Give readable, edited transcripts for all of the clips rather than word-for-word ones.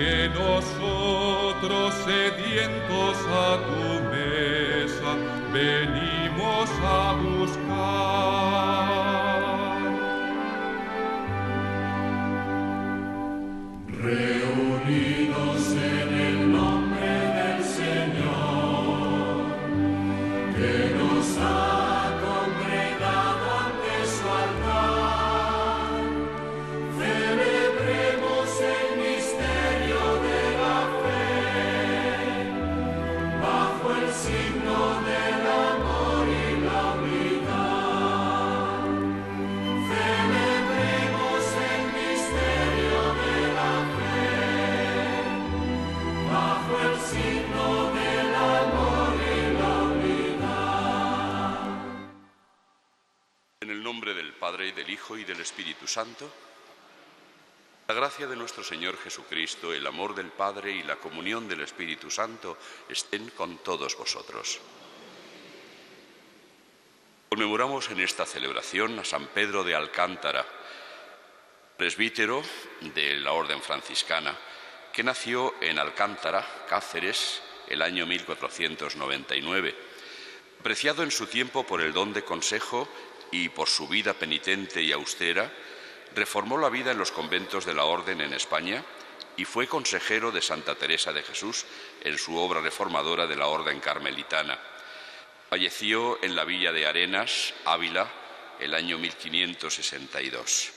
que nosotros sedientos a tu mesa venimos a buscar. Reunidos en el nombre del Señor, que nos ha congregado ante su altar, celebremos el misterio de la fe, bajo el signo del amor y la unidad. Celebremos el misterio de la fe, bajo el signo del amor y la unidad. En el nombre del Padre, y del Hijo, y del Espíritu Santo. La gracia de nuestro Señor Jesucristo, el amor del Padre y la comunión del Espíritu Santo estén con todos vosotros. Conmemoramos en esta celebración a San Pedro de Alcántara, presbítero de la Orden Franciscana, que nació en Alcántara, Cáceres, el año 1499. Apreciado en su tiempo por el don de consejo y por su vida penitente y austera, reformó la vida en los conventos de la Orden en España y fue consejero de Santa Teresa de Jesús en su obra reformadora de la Orden Carmelitana. Falleció en la villa de Arenas, Ávila, el año 1562.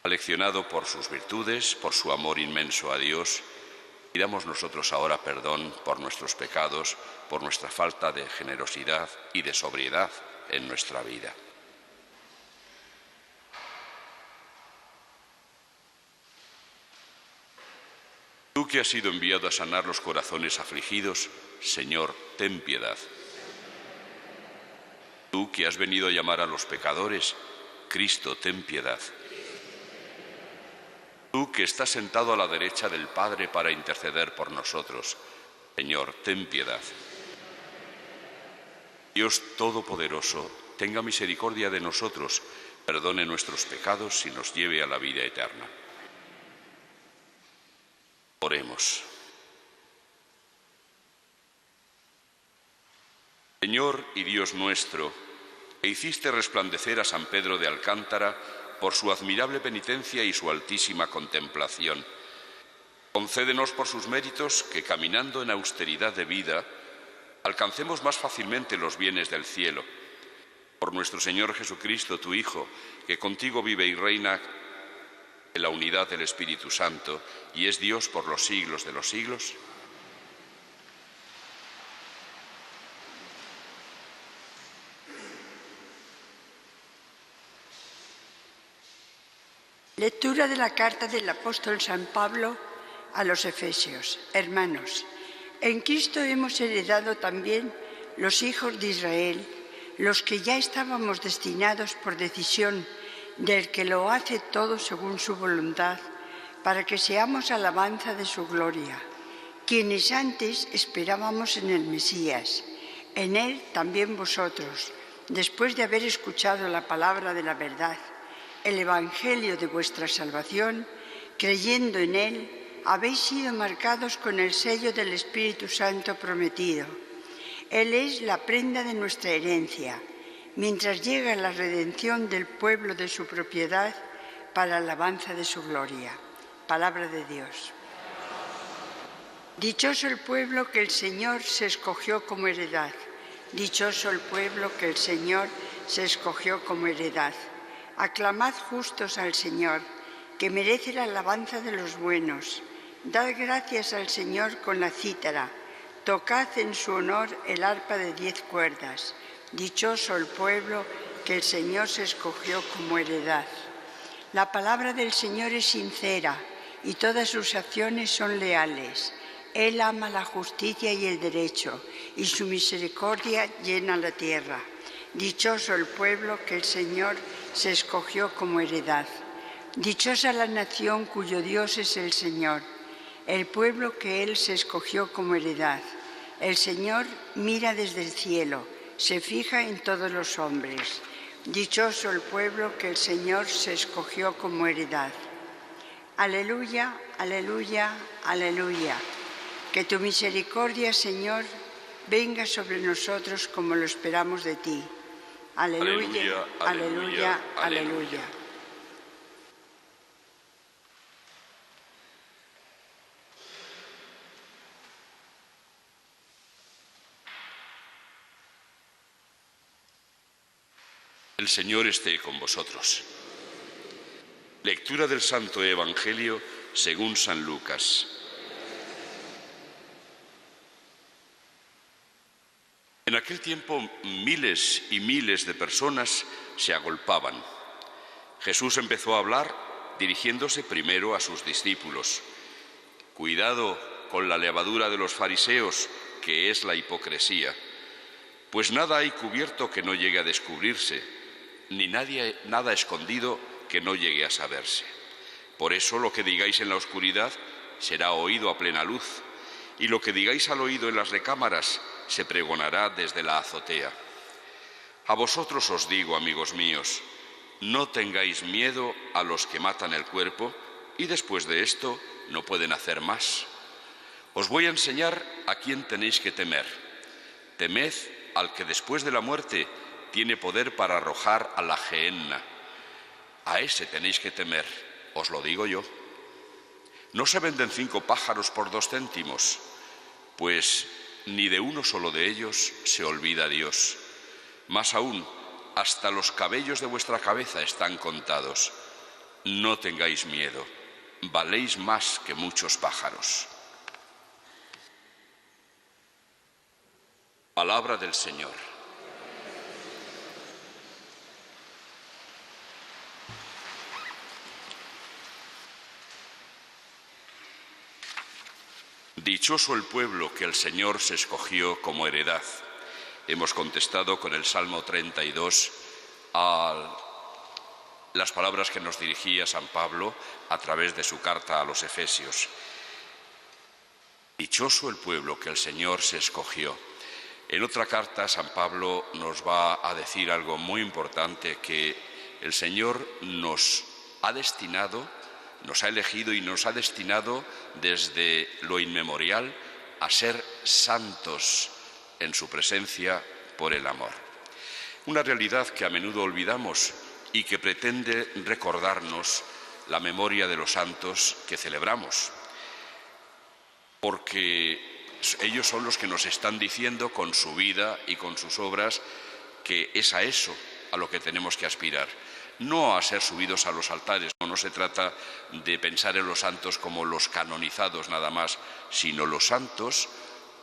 Aleccionado por sus virtudes, por su amor inmenso a Dios, pidamos nosotros ahora perdón por nuestros pecados, por nuestra falta de generosidad y de sobriedad en nuestra vida. Tú que has sido enviado a sanar los corazones afligidos, Señor, ten piedad. Tú que has venido a llamar a los pecadores, Cristo, ten piedad. Tú que estás sentado a la derecha del Padre para interceder por nosotros, Señor, ten piedad. Dios Todopoderoso, tenga misericordia de nosotros, perdone nuestros pecados y nos lleve a la vida eterna. Oremos. Señor y Dios nuestro, que hiciste resplandecer a San Pedro de Alcántara por su admirable penitencia y su altísima contemplación, concédenos por sus méritos que, caminando en austeridad de vida, alcancemos más fácilmente los bienes del cielo. Por nuestro Señor Jesucristo, tu Hijo, que contigo vive y reina en la unidad del Espíritu Santo y es Dios por los siglos de los siglos. Lectura de la carta del apóstol San Pablo a los Efesios. Hermanos, en Cristo hemos heredado también los hijos de Israel, los que ya estábamos destinados por decisión del que lo hace todo según su voluntad, para que seamos alabanza de su gloria, quienes antes esperábamos en el Mesías, en él también vosotros, después de haber escuchado la palabra de la verdad, el evangelio de vuestra salvación, creyendo en él, habéis sido marcados con el sello del Espíritu Santo prometido. Él es la prenda de nuestra herencia, mientras llega la redención del pueblo de su propiedad para alabanza de su gloria. Palabra de Dios. Dichoso el pueblo que el Señor se escogió como heredad. Dichoso el pueblo que el Señor se escogió como heredad. Aclamad justos al Señor, que merece la alabanza de los buenos. Dad gracias al Señor con la cítara. Tocad en su honor el arpa de 10 cuerdas. Dichoso el pueblo que el Señor se escogió como heredad. La palabra del Señor es sincera y todas sus acciones son leales. Él ama la justicia y el derecho, y su misericordia llena la tierra. Dichoso el pueblo que el Señor se escogió como heredad. Dichosa la nación cuyo Dios es el Señor, el pueblo que Él se escogió como heredad. El Señor mira desde el cielo, se fija en todos los hombres. Dichoso el pueblo que el Señor se escogió como heredad. Aleluya, aleluya, aleluya. Que tu misericordia, Señor, venga sobre nosotros como lo esperamos de ti. Aleluya, aleluya, aleluya. El Señor esté con vosotros. Lectura del Santo Evangelio según San Lucas. En aquel tiempo miles y miles de personas se agolpaban. Jesús empezó a hablar dirigiéndose primero a sus discípulos. Cuidado con la levadura de los fariseos, que es la hipocresía, pues nada hay cubierto que no llegue a descubrirse, ni nada escondido que no llegue a saberse. Por eso lo que digáis en la oscuridad será oído a plena luz, y lo que digáis al oído en las recámaras se pregonará desde la azotea. A vosotros os digo, amigos míos, no tengáis miedo a los que matan el cuerpo y después de esto no pueden hacer más. Os voy a enseñar a quién tenéis que temer. Temed al que después de la muerte tiene poder para arrojar a la gehenna. A ese tenéis que temer, os lo digo yo. ¿No se venden 5 pájaros por 2 céntimos? Pues ni de uno solo de ellos se olvida Dios. Más aún, hasta los cabellos de vuestra cabeza están contados. No tengáis miedo, valéis más que muchos pájaros. Palabra del Señor. Dichoso el pueblo que el Señor se escogió como heredad. Hemos contestado con el Salmo 32 a las palabras que nos dirigía San Pablo a través de su carta a los Efesios. Dichoso el pueblo que el Señor se escogió. En otra carta, San Pablo nos va a decir algo muy importante, que el Señor nos ha destinado, nos ha elegido y nos ha destinado desde lo inmemorial a ser santos en su presencia por el amor. Una realidad que a menudo olvidamos y que pretende recordarnos la memoria de los santos que celebramos, porque ellos son los que nos están diciendo con su vida y con sus obras que es a eso a lo que tenemos que aspirar. No a ser subidos a los altares, no se trata de pensar en los santos como los canonizados nada más, sino los santos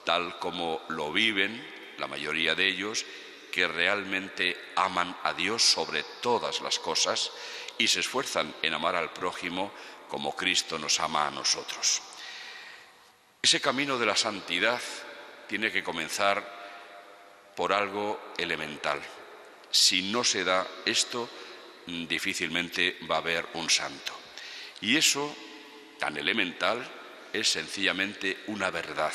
tal como lo viven, la mayoría de ellos, que realmente aman a Dios sobre todas las cosas y se esfuerzan en amar al prójimo como Cristo nos ama a nosotros. Ese camino de la santidad tiene que comenzar por algo elemental. Si no se da esto, difícilmente va a haber un santo. Y eso, tan elemental, es sencillamente una verdad.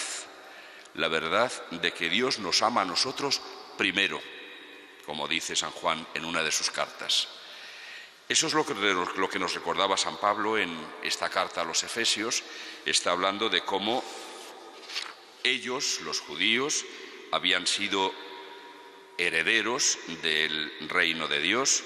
La verdad de que Dios nos ama a nosotros primero, como dice San Juan en una de sus cartas. Eso es lo que nos recordaba San Pablo en esta carta a los Efesios. Está hablando de cómo ellos, los judíos, habían sido herederos del reino de Dios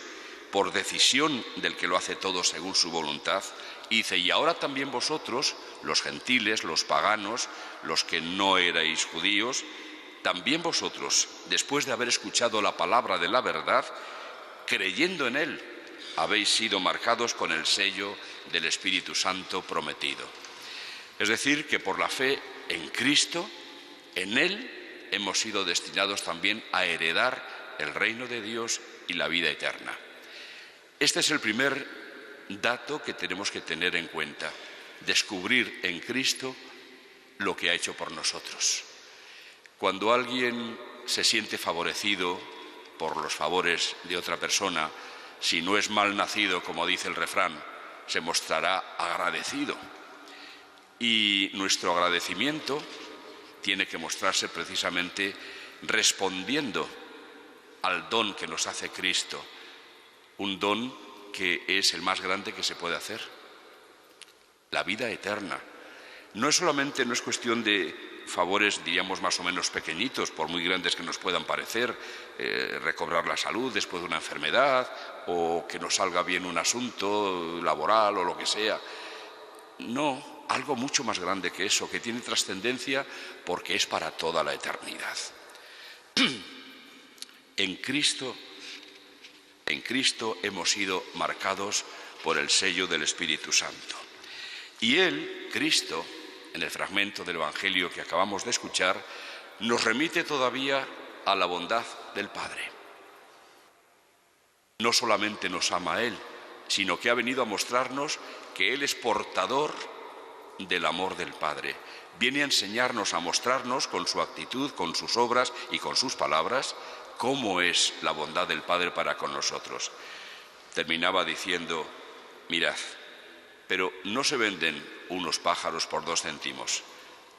por decisión del que lo hace todo según su voluntad. Y dice, y ahora también vosotros, los gentiles, los paganos, los que no erais judíos, también vosotros, después de haber escuchado la palabra de la verdad, creyendo en él, habéis sido marcados con el sello del Espíritu Santo prometido. Es decir, que por la fe en Cristo, en él, hemos sido destinados también a heredar el reino de Dios y la vida eterna. Este es el primer dato que tenemos que tener en cuenta, descubrir en Cristo lo que ha hecho por nosotros. Cuando alguien se siente favorecido por los favores de otra persona, si no es mal nacido, como dice el refrán, se mostrará agradecido. Y nuestro agradecimiento tiene que mostrarse precisamente respondiendo al don que nos hace Cristo, un don que es el más grande que se puede hacer. la vida eterna. No es cuestión de favores, diríamos, más o menos pequeñitos, por muy grandes que nos puedan parecer, recobrar la salud después de una enfermedad, o que nos salga bien un asunto laboral o lo que sea. No, algo mucho más grande que eso, que tiene trascendencia porque es para toda la eternidad. En Cristo hemos sido marcados por el sello del Espíritu Santo. Y Él, Cristo, en el fragmento del Evangelio que acabamos de escuchar, nos remite todavía a la bondad del Padre. No solamente nos ama a Él, sino que ha venido a mostrarnos que Él es portador del amor del Padre. Viene a enseñarnos, a mostrarnos con su actitud, con sus obras y con sus palabras, cómo es la bondad del Padre para con nosotros. Terminaba diciendo, mirad, pero no se venden unos pájaros por 2 céntimos,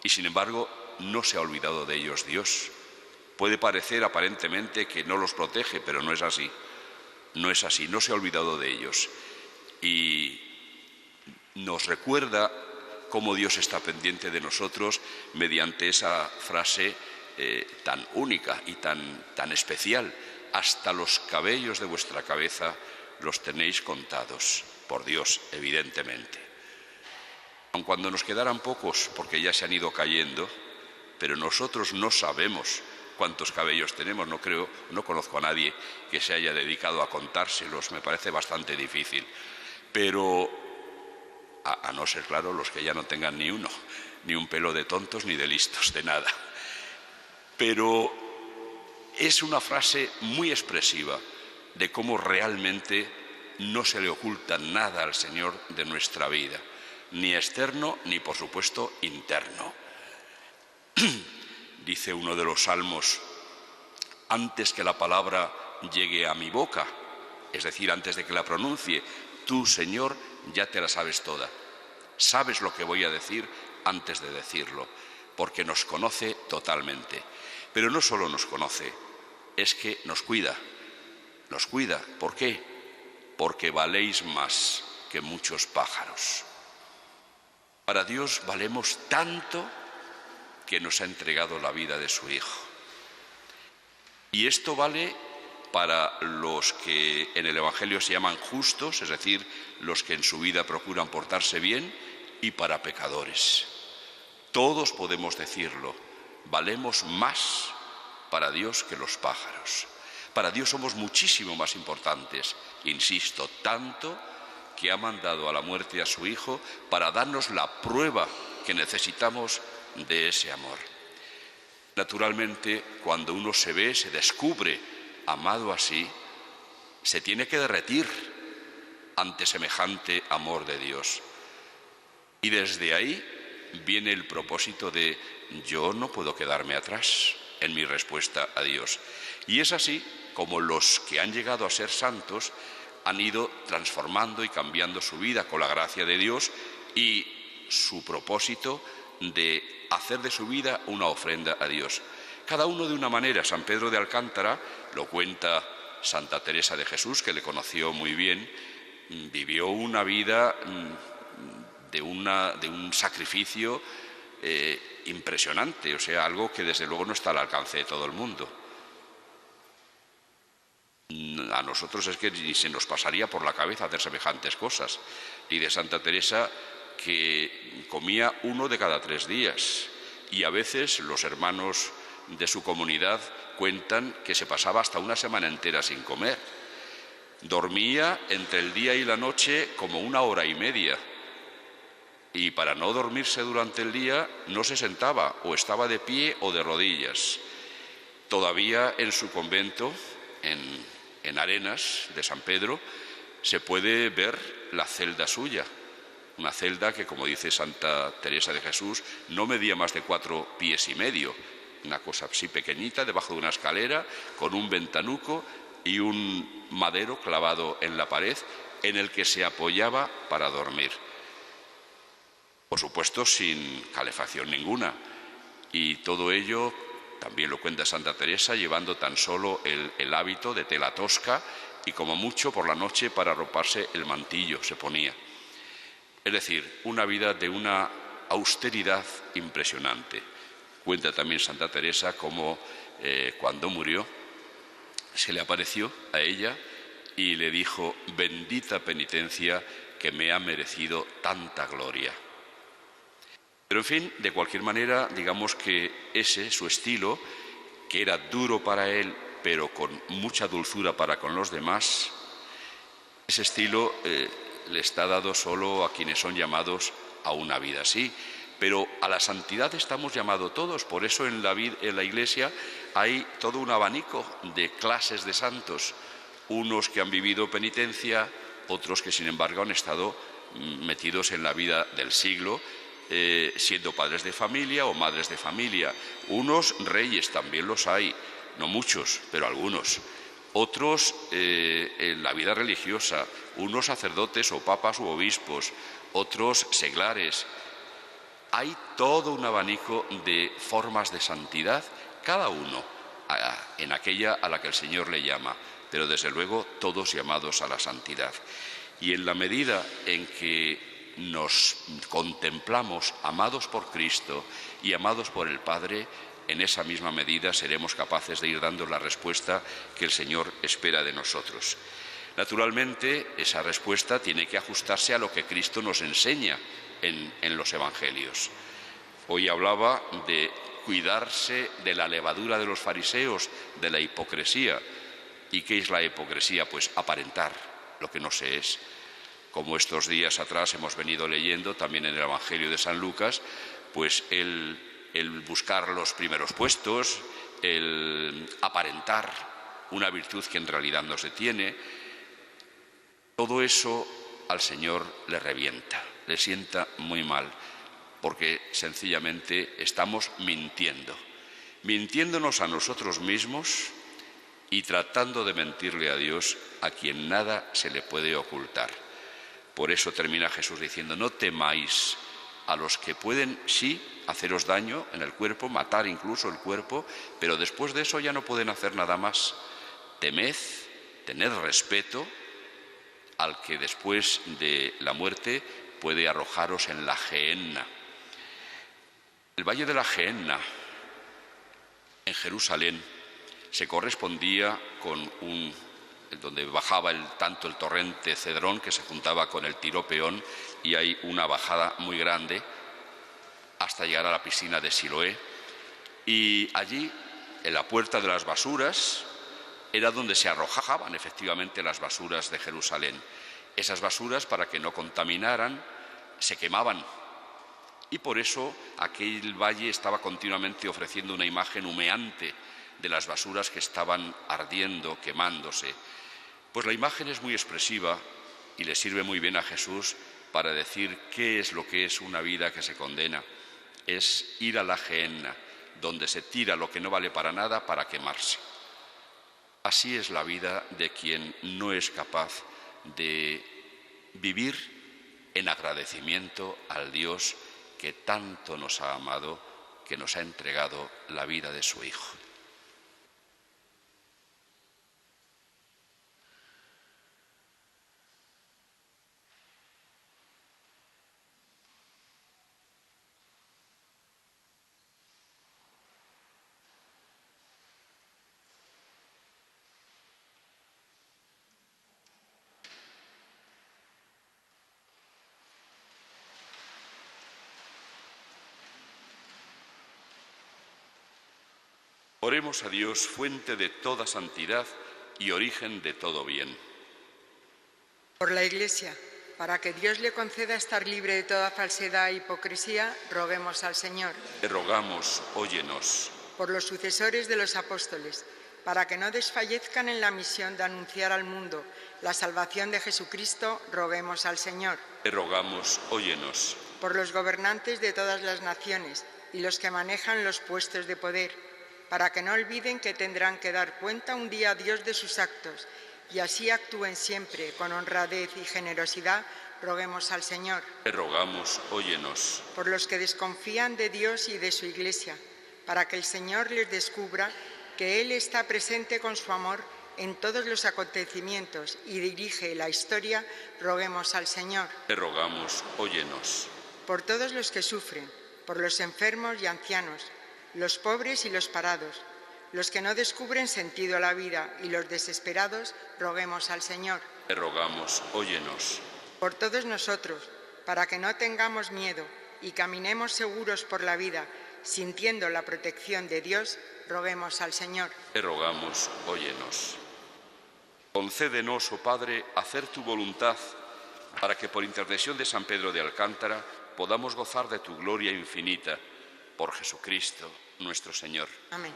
y sin embargo no se ha olvidado de ellos Dios. Puede parecer aparentemente que no los protege, pero no es así. No es así, no se ha olvidado de ellos. Y nos recuerda cómo Dios está pendiente de nosotros mediante esa frase tan única y tan especial. Hasta los cabellos de vuestra cabeza los tenéis contados, por Dios, evidentemente. Aun cuando nos quedaran pocos, porque ya se han ido cayendo, pero nosotros no sabemos cuántos cabellos tenemos, no conozco a nadie que se haya dedicado a contárselos, me parece bastante difícil, pero a no ser, claro, los que ya no tengan ni uno, ni un pelo de tontos ni de listos, de nada. Pero es una frase muy expresiva de cómo realmente no se le oculta nada al Señor de nuestra vida, ni externo ni, por supuesto, interno. Dice uno de los salmos, antes que la palabra llegue a mi boca, es decir, antes de que la pronuncie, tú, Señor, ya te la sabes toda. Sabes lo que voy a decir antes de decirlo, porque nos conoce totalmente. Pero no solo nos conoce, es que nos cuida. Nos cuida. ¿Por qué? Porque valéis más que muchos pájaros. Para Dios valemos tanto que nos ha entregado la vida de su Hijo. Y esto vale para los que en el Evangelio se llaman justos, es decir, los que en su vida procuran portarse bien, y para pecadores. Todos podemos decirlo, valemos más para Dios que los pájaros. Para Dios somos muchísimo más importantes, insisto, tanto que ha mandado a la muerte a su Hijo para darnos la prueba que necesitamos de ese amor. Naturalmente, cuando uno se ve, se descubre amado así, se tiene que derretir ante semejante amor de Dios. Y desde ahí viene el propósito de yo no puedo quedarme atrás en mi respuesta a Dios. Y es así como los que han llegado a ser santos han ido transformando y cambiando su vida con la gracia de Dios y su propósito de hacer de su vida una ofrenda a Dios. Cada uno de una manera. San Pedro de Alcántara, lo cuenta Santa Teresa de Jesús, que le conoció muy bien, vivió una vida de un sacrificio impresionante, o sea, algo que desde luego no está al alcance de todo el mundo. A nosotros es que ni se nos pasaría por la cabeza hacer semejantes cosas. Y de Santa Teresa, que comía 1 de cada 3 días, y a veces los hermanos de su comunidad cuentan que se pasaba hasta una semana entera sin comer. Dormía entre el día y la noche como 1 hora y media, y para no dormirse durante el día no se sentaba, o estaba de pie o de rodillas. Todavía en su convento, en Arenas de San Pedro, se puede ver la celda suya, una celda que, como dice Santa Teresa de Jesús, no medía más de 4 pies y medio, una cosa así pequeñita, debajo de una escalera, con un ventanuco y un madero clavado en la pared en el que se apoyaba para dormir. Por supuesto, sin calefacción ninguna, y todo ello también lo cuenta Santa Teresa, llevando tan solo el hábito de tela tosca y como mucho por la noche para arroparse el mantillo se ponía. Es decir, una vida de una austeridad impresionante. Cuenta también Santa Teresa cómo cuando murió se le apareció a ella y le dijo: bendita penitencia que me ha merecido tanta gloria. Pero en fin, de cualquier manera, digamos que ese, su estilo, que era duro para él, pero con mucha dulzura para con los demás, ese estilo le está dado solo a quienes son llamados a una vida así. Pero a la santidad estamos llamados todos. Por eso en la Iglesia hay todo un abanico de clases de santos. Unos que han vivido penitencia, otros que sin embargo han estado metidos en la vida del siglo, siendo padres de familia o madres de familia. Unos reyes, también los hay, no muchos, pero algunos. Otros en la vida religiosa, unos sacerdotes o papas u obispos, otros seglares. Hay todo un abanico de formas de santidad, cada uno en aquella a la que el Señor le llama, pero desde luego todos llamados a la santidad. Y en la medida en que nos contemplamos amados por Cristo y amados por el Padre, en esa misma medida seremos capaces de ir dando la respuesta que el Señor espera de nosotros. Naturalmente, esa respuesta tiene que ajustarse a lo que Cristo nos enseña en los Evangelios. Hoy hablaba de cuidarse de la levadura de los fariseos, de la hipocresía. ¿Y qué es la hipocresía? Pues aparentar lo que no se es. Como estos días atrás hemos venido leyendo también en el Evangelio de San Lucas, pues el buscar los primeros puestos, el aparentar una virtud que en realidad no se tiene, todo eso al Señor le revienta, le sienta muy mal, porque sencillamente estamos mintiéndonos a nosotros mismos y tratando de mentirle a Dios, a quien nada se le puede ocultar. Por eso termina Jesús diciendo: no temáis a los que pueden, sí, haceros daño en el cuerpo, matar incluso el cuerpo, pero después de eso ya no pueden hacer nada más. Temed, tened respeto al que después de la muerte puede arrojaros en la Gehenna. El valle de la Gehenna, en Jerusalén, se correspondía con donde bajaba tanto el torrente Cedrón, que se juntaba con el Tiropeón, y hay una bajada muy grande hasta llegar a la piscina de Siloé. Y allí, en la puerta de las basuras, era donde se arrojaban efectivamente las basuras de Jerusalén. Esas basuras, para que no contaminaran, se quemaban. Y por eso aquel valle estaba continuamente ofreciendo una imagen humeante de las basuras que estaban ardiendo, quemándose. Pues la imagen es muy expresiva y le sirve muy bien a Jesús para decir qué es lo que es una vida que se condena. Es ir a la Gehenna, donde se tira lo que no vale para nada para quemarse. Así es la vida de quien no es capaz de vivir en agradecimiento al Dios que tanto nos ha amado, que nos ha entregado la vida de su Hijo. Oremos a Dios, fuente de toda santidad y origen de todo bien. Por la Iglesia, para que Dios le conceda estar libre de toda falsedad e hipocresía, roguemos al Señor. Te rogamos, óyenos. Por los sucesores de los apóstoles, para que no desfallezcan en la misión de anunciar al mundo la salvación de Jesucristo, roguemos al Señor. Te rogamos, óyenos. Por los gobernantes de todas las naciones y los que manejan los puestos de poder, para que no olviden que tendrán que dar cuenta un día a Dios de sus actos y así actúen siempre con honradez y generosidad, roguemos al Señor. Te rogamos, óyenos. Por los que desconfían de Dios y de su Iglesia, para que el Señor les descubra que Él está presente con su amor en todos los acontecimientos y dirige la historia, roguemos al Señor. Te rogamos, óyenos. Por todos los que sufren, por los enfermos y ancianos, los pobres y los parados, los que no descubren sentido a la vida y los desesperados, roguemos al Señor. Te rogamos, óyenos. Por todos nosotros, para que no tengamos miedo y caminemos seguros por la vida, sintiendo la protección de Dios, roguemos al Señor. Te rogamos, óyenos. Concédenos, oh Padre, hacer tu voluntad, para que por intercesión de San Pedro de Alcántara podamos gozar de tu gloria infinita, por Jesucristo nuestro Señor. Amén.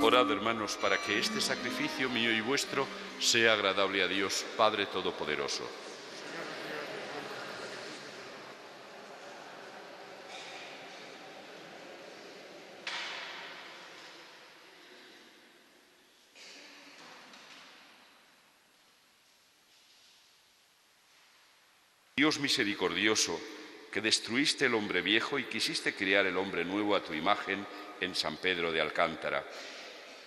Orad, hermanos, para que este sacrificio mío y vuestro sea agradable a Dios, Padre Todopoderoso. Dios misericordioso, que destruiste el hombre viejo y quisiste crear el hombre nuevo a tu imagen en San Pedro de Alcántara,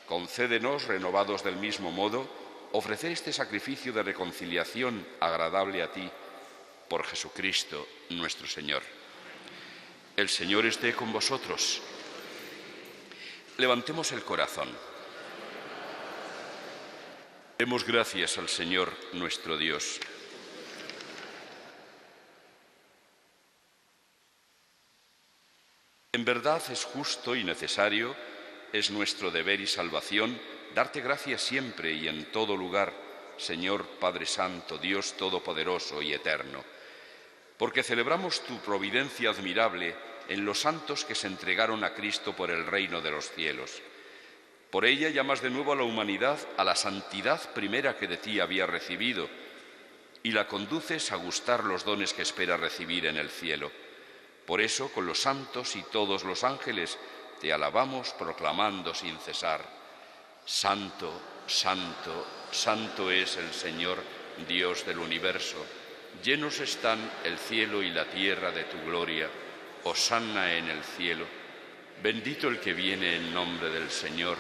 concédenos, renovados del mismo modo, ofrecer este sacrificio de reconciliación agradable a ti, por Jesucristo nuestro Señor. El Señor esté con vosotros. Levantemos el corazón. Demos gracias al Señor nuestro Dios. En verdad es justo y necesario, es nuestro deber y salvación, darte gracias siempre y en todo lugar, Señor Padre Santo, Dios Todopoderoso y Eterno, porque celebramos tu providencia admirable en los santos que se entregaron a Cristo por el reino de los cielos. Por ella llamas de nuevo a la humanidad a la santidad primera que de ti había recibido y la conduces a gustar los dones que espera recibir en el cielo. Por eso, con los santos y todos los ángeles, te alabamos proclamando sin cesar: Santo, Santo, Santo es el Señor, Dios del universo. Llenos están el cielo y la tierra de tu gloria. Hosanna en el cielo. Bendito el que viene en nombre del Señor.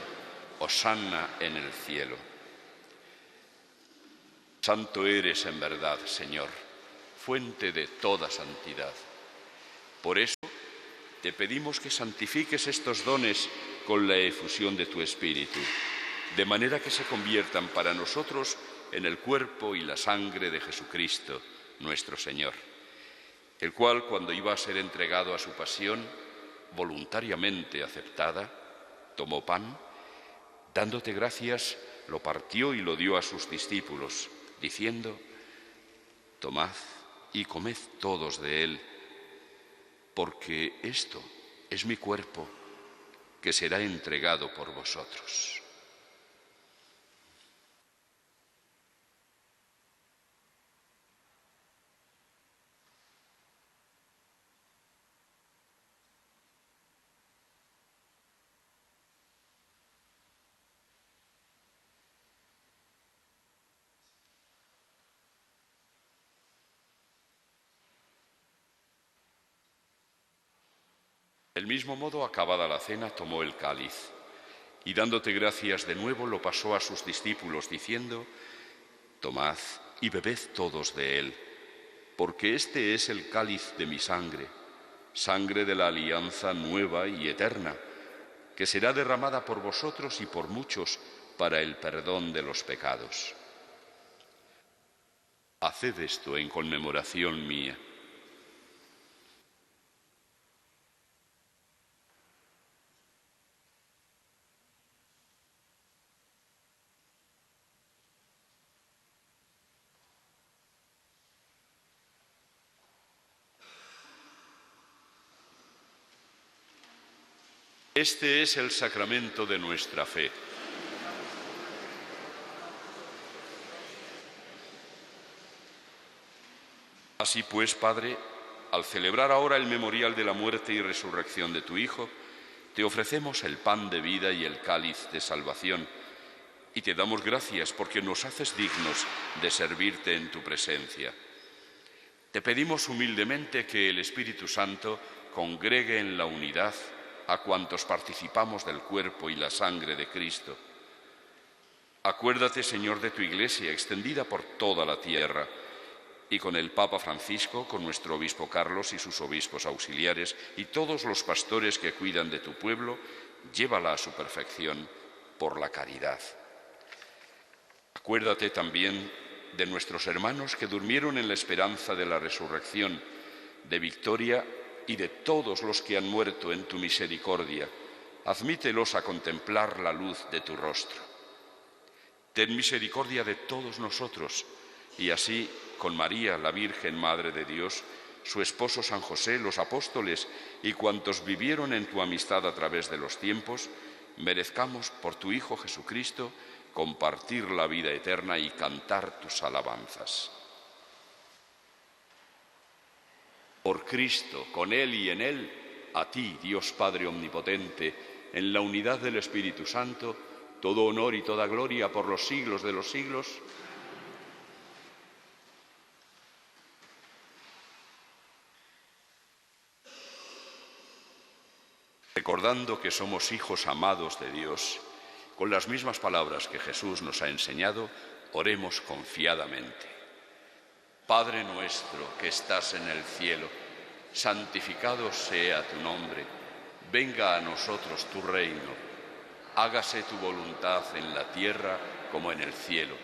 Hosanna en el cielo. Santo eres en verdad, Señor, fuente de toda santidad. Por eso, te pedimos que santifiques estos dones con la efusión de tu Espíritu, de manera que se conviertan para nosotros en el cuerpo y la sangre de Jesucristo, nuestro Señor, el cual, cuando iba a ser entregado a su pasión, voluntariamente aceptada, tomó pan, dándote gracias, lo partió y lo dio a sus discípulos, diciendo: Tomad y comed todos de él, porque esto es mi cuerpo, que será entregado por vosotros. Del mismo modo, acabada la cena, tomó el cáliz y dándote gracias de nuevo lo pasó a sus discípulos diciendo: tomad y bebed todos de él, porque este es el cáliz de mi sangre, sangre de la alianza nueva y eterna, que será derramada por vosotros y por muchos para el perdón de los pecados. Haced esto en conmemoración mía. Este es el sacramento de nuestra fe. Así pues, Padre, al celebrar ahora el memorial de la muerte y resurrección de tu Hijo, te ofrecemos el pan de vida y el cáliz de salvación, y te damos gracias porque nos haces dignos de servirte en tu presencia. Te pedimos humildemente que el Espíritu Santo congregue en la unidad a cuantos participamos del cuerpo y la sangre de Cristo. Acuérdate, Señor, de tu Iglesia extendida por toda la tierra, y con el Papa Francisco, con nuestro obispo Carlos y sus obispos auxiliares, y todos los pastores que cuidan de tu pueblo, llévala a su perfección por la caridad. Acuérdate también de nuestros hermanos que durmieron en la esperanza de la resurrección, de Victoria y de todos los que han muerto en tu misericordia. Admítelos a contemplar la luz de tu rostro. Ten misericordia de todos nosotros, y así, con María, la Virgen Madre de Dios, su esposo San José, los apóstoles y cuantos vivieron en tu amistad a través de los tiempos, merezcamos por tu Hijo Jesucristo compartir la vida eterna y cantar tus alabanzas. Por Cristo, con Él y en Él, a ti, Dios Padre Omnipotente, en la unidad del Espíritu Santo, todo honor y toda gloria por los siglos de los siglos. Recordando que somos hijos amados de Dios, con las mismas palabras que Jesús nos ha enseñado, oremos confiadamente. Padre nuestro que estás en el cielo, santificado sea tu nombre. Venga a nosotros tu reino. Hágase tu voluntad en la tierra como en el cielo.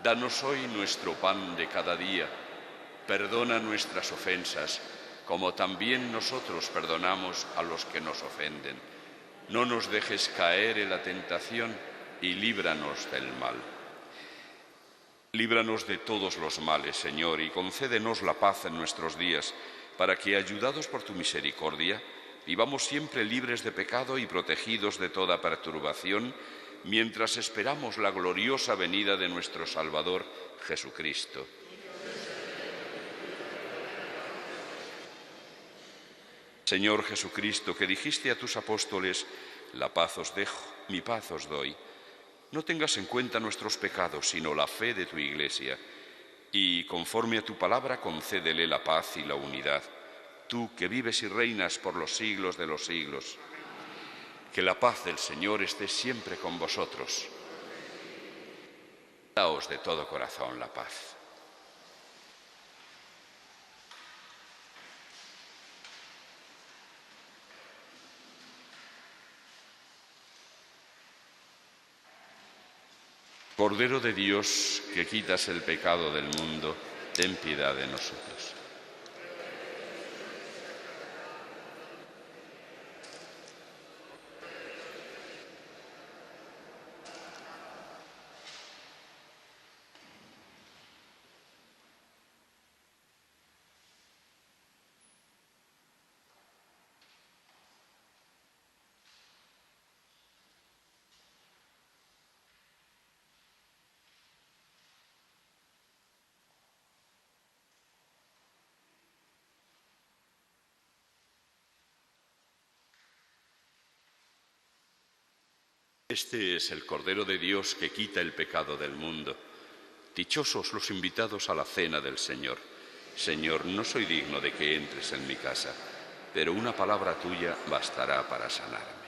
Danos hoy nuestro pan de cada día. Perdona nuestras ofensas, como también nosotros perdonamos a los que nos ofenden. No nos dejes caer en la tentación y líbranos del mal. Líbranos de todos los males, Señor, y concédenos la paz en nuestros días, para que, ayudados por tu misericordia, vivamos siempre libres de pecado y protegidos de toda perturbación, mientras esperamos la gloriosa venida de nuestro Salvador, Jesucristo. Señor Jesucristo, que dijiste a tus apóstoles: la paz os dejo, mi paz os doy. No tengas en cuenta nuestros pecados, sino la fe de tu Iglesia, y, conforme a tu palabra, concédele la paz y la unidad, tú que vives y reinas por los siglos de los siglos. Que la paz del Señor esté siempre con vosotros. Daos de todo corazón la paz. Cordero de Dios, que quitas el pecado del mundo, ten piedad de nosotros. Este es el Cordero de Dios que quita el pecado del mundo. Dichosos los invitados a la cena del Señor. Señor, no soy digno de que entres en mi casa, pero una palabra tuya bastará para sanarme.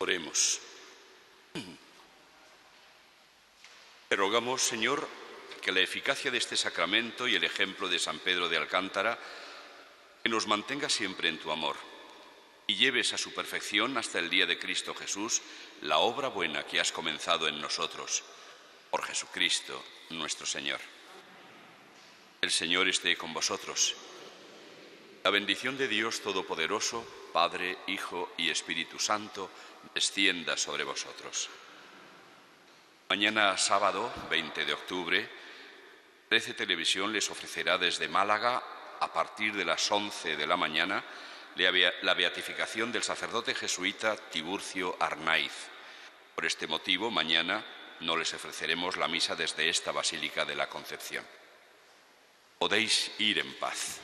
Oremos. Te rogamos, Señor, que la eficacia de este sacramento y el ejemplo de San Pedro de Alcántara que nos mantenga siempre en tu amor y lleves a su perfección hasta el día de Cristo Jesús la obra buena que has comenzado en nosotros, por Jesucristo nuestro Señor. El Señor esté con vosotros. La bendición de Dios Todopoderoso, Padre, Hijo y Espíritu Santo, descienda sobre vosotros. Mañana sábado, 20 de octubre, 13 Televisión les ofrecerá desde Málaga, a partir de las 11 de la mañana, la beatificación del sacerdote jesuita Tiburcio Arnaiz. Por este motivo, mañana no les ofreceremos la misa desde esta Basílica de la Concepción. Podéis ir en paz.